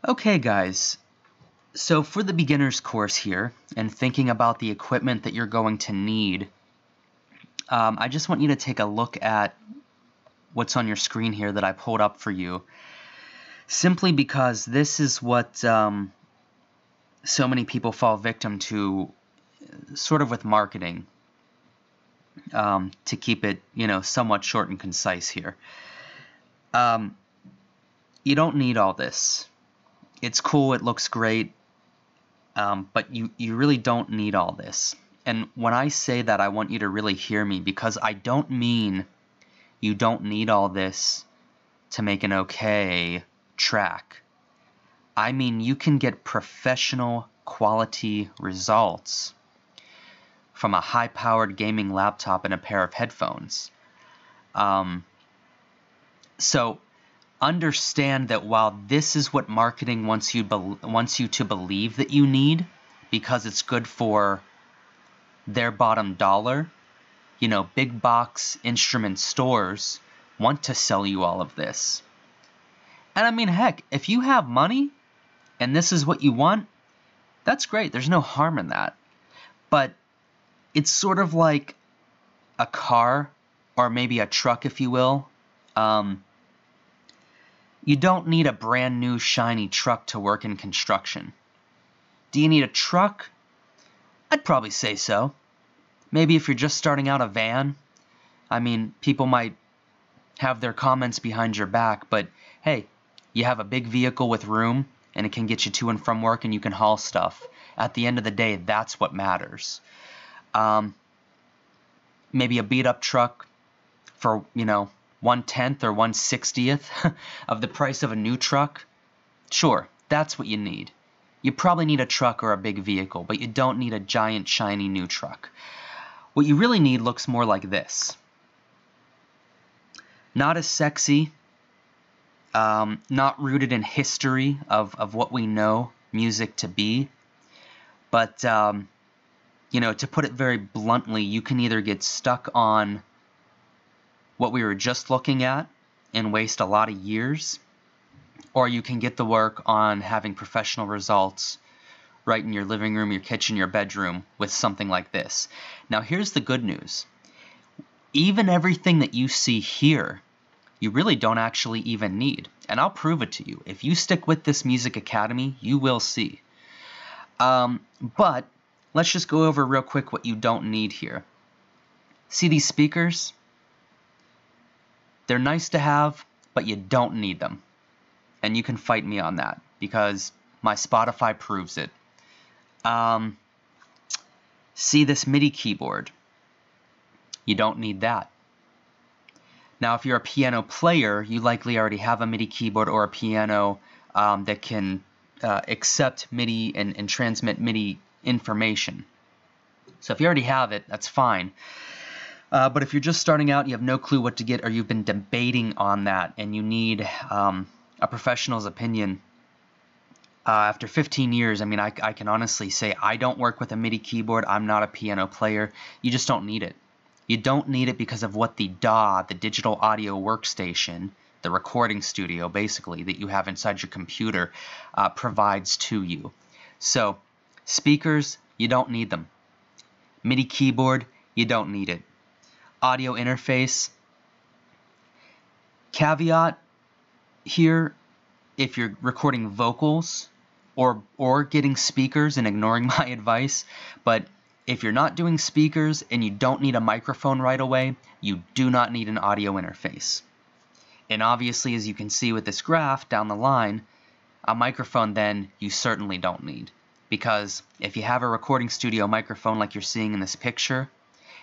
Okay, guys, so for the beginner's course here, and thinking about the equipment that you're going to need, I just want you to take a look at what's on your screen here that I pulled up for you, simply because this is what so many people fall victim to, sort of with marketing, to keep it, somewhat short and concise here. You don't need all this. It's cool, it looks great, but you really don't need all this. And when I say that, I want you to really hear me, because I don't mean you don't need all this to make an okay track. I mean you can get professional quality results from a high-powered gaming laptop and a pair of headphones. So understand that while this is what marketing wants you to believe that you need, because it's good for their bottom dollar, big box instrument stores want to sell you all of this. And I mean, heck, if you have money and this is what you want, that's great. There's no harm in that. But it's sort of like a car, or maybe a truck, if you will. You don't need a brand new shiny truck to work in construction. Do you need a truck? I'd probably say so. Maybe if you're just starting out a van. I mean, people might have their comments behind your back, but hey, you have a big vehicle with room, and it can get you to and from work, and you can haul stuff. At the end of the day, that's what matters. Maybe a beat-up truck for, 1/10 or 1/60th of the price of a new truck. Sure, that's what you need. You probably need a truck or a big vehicle, but you don't need a giant shiny new truck. What you really need looks more like this. Not as sexy, not rooted in history of what we know music to be, but to put it very bluntly, you can either get stuck on what we were just looking at and waste a lot of years, or you can get the work on having professional results right in your living room, your kitchen, your bedroom with something like this. Now here's the good news. Even everything that you see here, you really don't actually even need. And I'll prove it to you. If you stick with this Music Academy, you will see. But let's just go over real quick what you don't need here. See these speakers? They're nice to have, but you don't need them. And you can fight me on that, because my Spotify proves it. See this MIDI keyboard? You don't need that. Now, if you're a piano player, you likely already have a MIDI keyboard or a piano that can accept MIDI and transmit MIDI information. So if you already have it, that's fine. But if you're just starting out, you have no clue what to get, or you've been debating on that, and you need a professional's opinion, after 15 years, I mean, I can honestly say I don't work with a MIDI keyboard. I'm not a piano player. You just don't need it. You don't need it because of what the DAW, the digital audio workstation, the recording studio, basically, that you have inside your computer, provides to you. So, speakers, you don't need them. MIDI keyboard, you don't need it. Audio interface, caveat here, if you're recording vocals or getting speakers, and ignoring my advice, but if you're not doing speakers and you don't need a microphone right away, you do not need an audio interface. And obviously, as you can see with this graph down the line, a microphone then you certainly don't need, because if you have a recording studio microphone like you're seeing in this picture,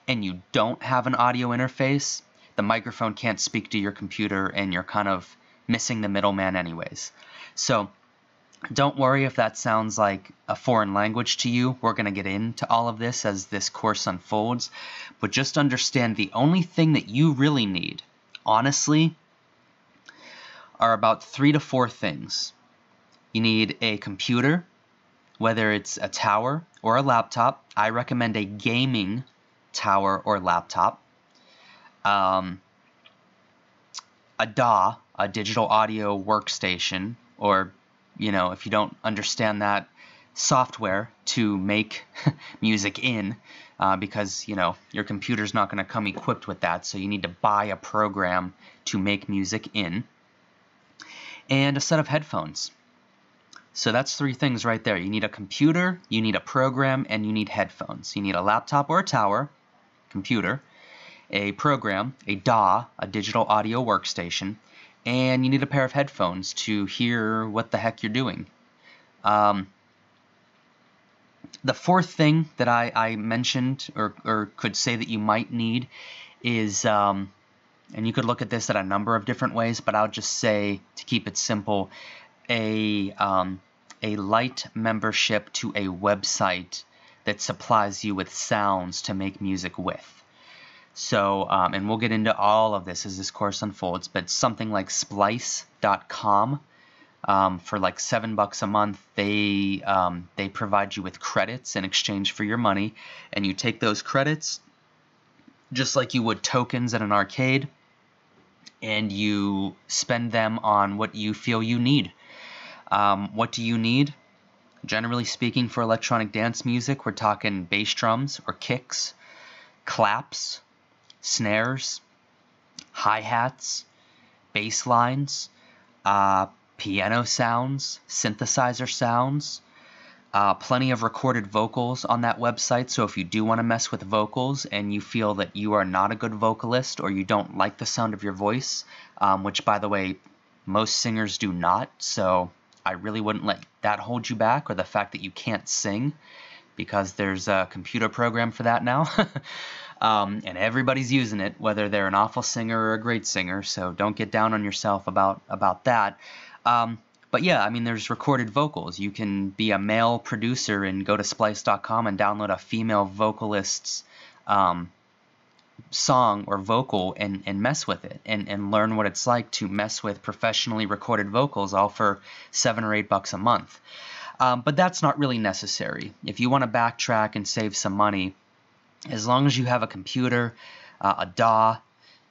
and you don't have an audio interface, the microphone can't speak to your computer, and you're kind of missing the middleman anyways. So don't worry if that sounds like a foreign language to you. We're going to get into all of this as this course unfolds. But just understand the only thing that you really need, honestly, are about 3 to 4 things. You need a computer, whether it's a tower or a laptop. I recommend a gaming tower or laptop. A DAW, a digital audio workstation, or if you don't understand that software to make music in, because your computer's not going to come equipped with that, so you need to buy a program to make music in, and a set of headphones. So that's 3 things right there. You need a computer, you need a program, and you need headphones. You need a laptop or a tower, computer, a program, a DAW, a digital audio workstation, and you need a pair of headphones to hear what the heck you're doing. The 4th thing that I mentioned or could say that you might need is, and you could look at this at a number of different ways, but I'll just say, to keep it simple, a light membership to a website that supplies you with sounds to make music with. So, and we'll get into all of this as this course unfolds, but something like Splice.com, for like $7 a month, they provide you with credits in exchange for your money, and you take those credits just like you would tokens at an arcade, and you spend them on what you feel you need. What do you need? Generally speaking, for electronic dance music, we're talking bass drums or kicks, claps, snares, hi-hats, bass lines, piano sounds, synthesizer sounds, plenty of recorded vocals on that website. So if you do want to mess with vocals and you feel that you are not a good vocalist or you don't like the sound of your voice, which, by the way, most singers do not, so I really wouldn't let that hold you back, or the fact that you can't sing, because there's a computer program for that now. And everybody's using it, whether they're an awful singer or a great singer, so don't get down on yourself about that. But yeah, I mean, there's recorded vocals. You can be a male producer and go to Splice.com and download a female vocalist's song or vocal and mess with it and learn what it's like to mess with professionally recorded vocals, all for $7 or $8 a month. But that's not really necessary. If you want to backtrack and save some money, as long as you have a computer, a DAW,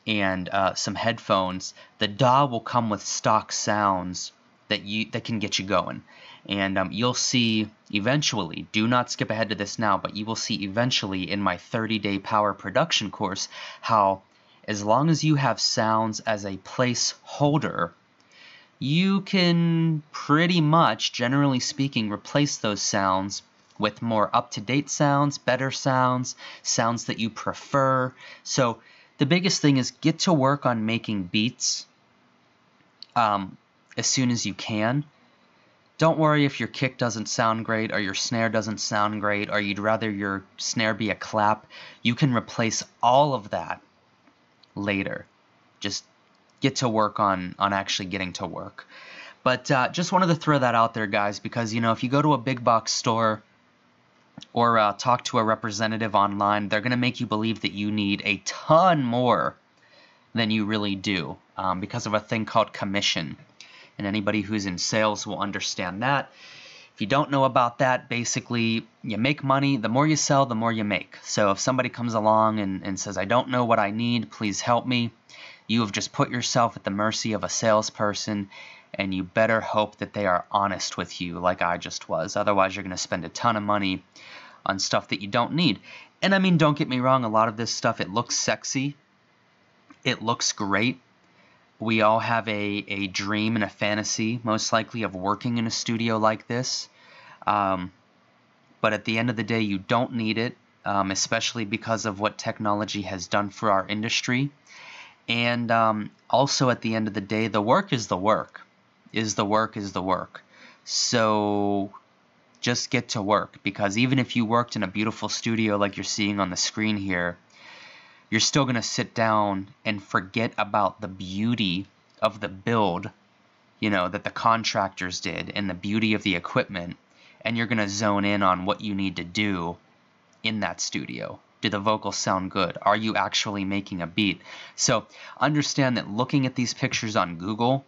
and some headphones, the DAW will come with stock sounds that can get you going. And you'll see eventually, do not skip ahead to this now, but you will see eventually in my 30-day power production course how, as long as you have sounds as a placeholder, you can pretty much, generally speaking, replace those sounds with more up-to-date sounds, better sounds, sounds that you prefer. So the biggest thing is get to work on making beats as soon as you can. Don't worry if your kick doesn't sound great or your snare doesn't sound great or you'd rather your snare be a clap. You can replace all of that later. Just get to work on actually getting to work. But just wanted to throw that out there, guys, because if you go to a big box store or talk to a representative online, they're going to make you believe that you need a ton more than you really do because of a thing called commission. And anybody who's in sales will understand that. If you don't know about that, basically you make money. The more you sell, the more you make. So if somebody comes along and says, I don't know what I need, please help me, you have just put yourself at the mercy of a salesperson, and you better hope that they are honest with you like I just was. Otherwise, you're going to spend a ton of money on stuff that you don't need. And I mean, don't get me wrong, a lot of this stuff, it looks sexy. It looks great. We all have a dream and a fantasy, most likely, of working in a studio like this. But at the end of the day, you don't need it, especially because of what technology has done for our industry. And also, at the end of the day, the work is the work. Is the work. So just get to work, because even if you worked in a beautiful studio like you're seeing on the screen here, you're still going to sit down and forget about the beauty of the build, that the contractors did, and the beauty of the equipment, and you're going to zone in on what you need to do in that studio. Do the vocals sound good? Are you actually making a beat? So understand that looking at these pictures on Google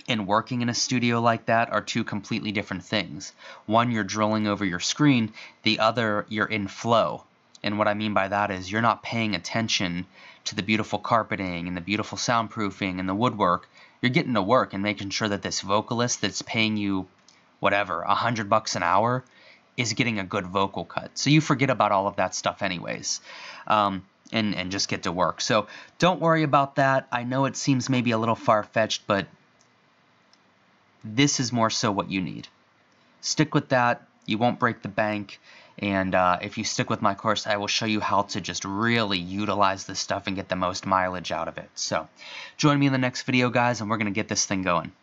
and working in a studio like that are two completely different things. One, you're drilling over your screen. The other, you're in flow. And what I mean by that is you're not paying attention to the beautiful carpeting and the beautiful soundproofing and the woodwork. you're getting to work and making sure that this vocalist that's paying you whatever, $100 an hour is getting a good vocal cut. So you forget about all of that stuff anyways, and just get to work. So don't worry about that. I know it seems maybe a little far-fetched, but this is more so what you need. Stick with that. You won't break the bank. And if you stick with my course, I will show you how to just really utilize this stuff and get the most mileage out of it. So join me in the next video, guys, and we're going to get this thing going.